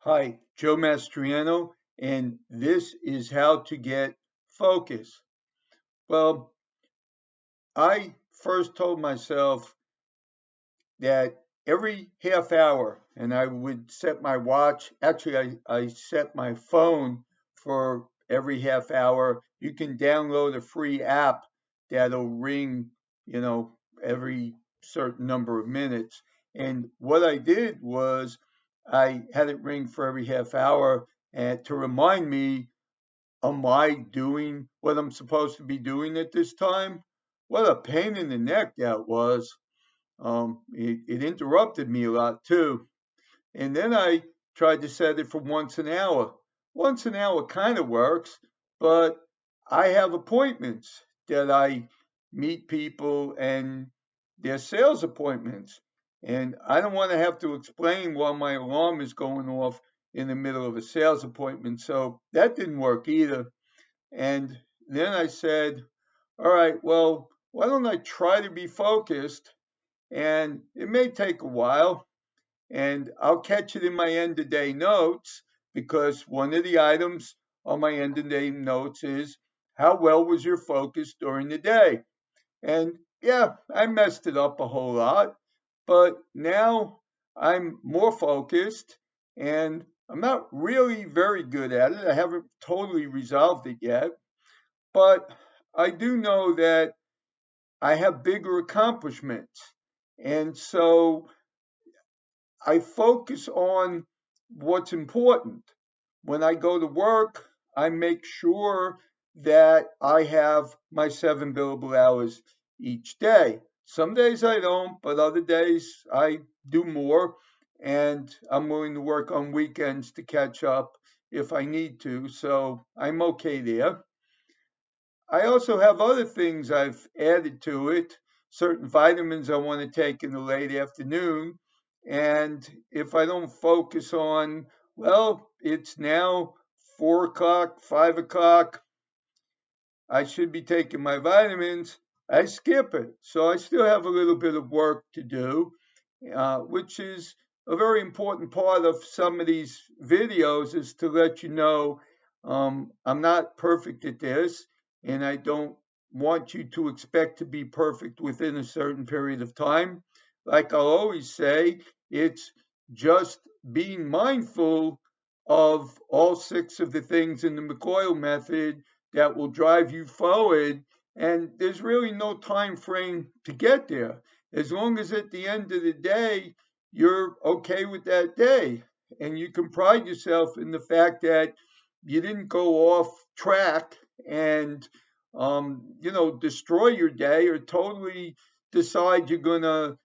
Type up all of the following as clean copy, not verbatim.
Hi, Joe Mastriano, and this is how to get focus. Well, I first told myself that every half hour, and I would set my watch. Actually, I set my phone for every half hour. You can download a free app that'll ring, every certain number of minutes. And what I did was I had it ring for every half hour and to remind me, am I doing what I'm supposed to be doing at this time? What a pain in the neck that was. It interrupted me a lot too. And then I tried to set it for once an hour. Once an hour kind of works, but I have appointments that I meet people and they're sales appointments. And I don't want to have to explain why my alarm is going off in the middle of a sales appointment. So that didn't work either. And then I said, all right, well, why don't I try to be focused? And it may take a while, and I'll catch it in my end of day notes because one of the items on my end of day notes is how well was your focus during the day? And yeah, I messed it up a whole lot, but now I'm more focused and I'm not really very good at it. I haven't totally resolved it yet, but I do know that I have bigger accomplishments. And so I focus on what's important. When I go to work, I make sure that I have my 7 billable hours each day. Some days I don't, but other days I do more, and I'm willing to work on weekends to catch up if I need to. So I'm okay there. I also have other things I've added to it, certain vitamins I want to take in the late afternoon. And if I don't focus on, well, it's now 4 o'clock, 5 o'clock, I should be taking my vitamins, I skip it. So I still have a little bit of work to do, which is a very important part of some of these videos is to let you know I'm not perfect at this, and I don't want you to expect to be perfect within a certain period of time. Like I'll always say, it's just being mindful of all six of the things in the McCoyle method that will drive you forward. And there's really no time frame to get there. As long as at the end of the day, you're okay with that day. And you can pride yourself in the fact that you didn't go off track and, destroy your day or totally decide you're going to,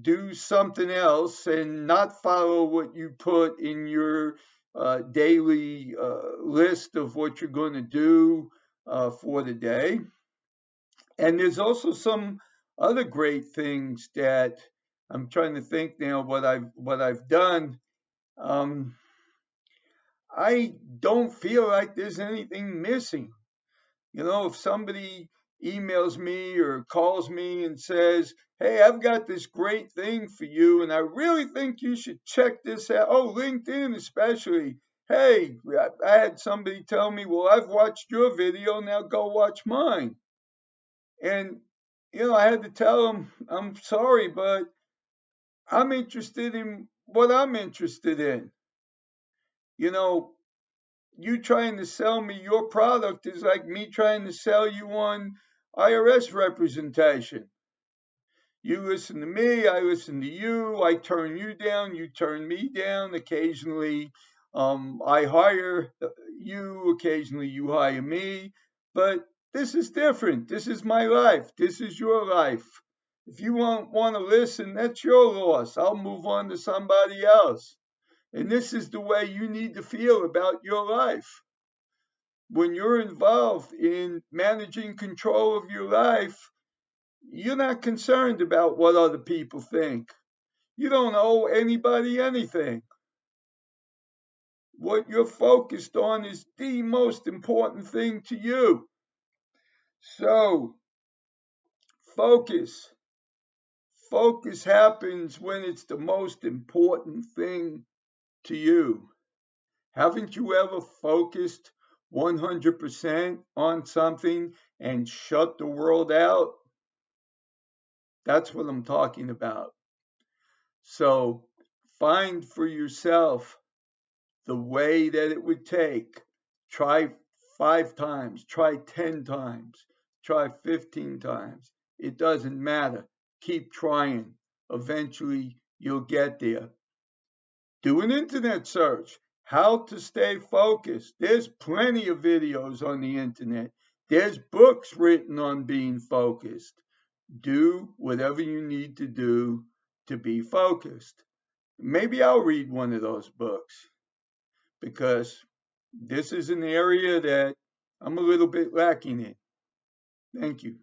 do something else and not follow what you put in your daily list of what you're going to do for the day. And there's also some other great things that I'm trying to think now what I've done. Um, I don't feel like there's anything missing. If somebody emails me or calls me and says, "Hey, I've got this great thing for you, and I really think you should check this out." Oh, LinkedIn especially. Hey, I had somebody tell me, "Well, I've watched your video, now go watch mine." And I had to tell them, "I'm sorry, but I'm interested in what I'm interested in." You know, you trying to sell me your product is like me trying to sell you on IRS representation. You listen to me, I listen to you, I turn you down, you turn me down. Occasionally, I hire you, occasionally, you hire me. But this is different. This is my life. This is your life. If you want to listen, that's your loss. I'll move on to somebody else. And this is the way you need to feel about your life. When you're involved in managing control of your life, you're not concerned about what other people think. You don't owe anybody anything. What you're focused on is the most important thing to you. So, focus. Focus happens when it's the most important thing to you. Haven't you ever focused 100% on something and shut the world out? That's what I'm talking about. So find for yourself the way that it would take. Try 5 times, try 10 times, try 15 times. It doesn't matter. Keep trying. Eventually, you'll get there. Do an internet search. How to stay focused. There's plenty of videos on the internet. There's books written on being focused. Do whatever you need to do to be focused. Maybe I'll read one of those books because this is an area that I'm a little bit lacking in. Thank you.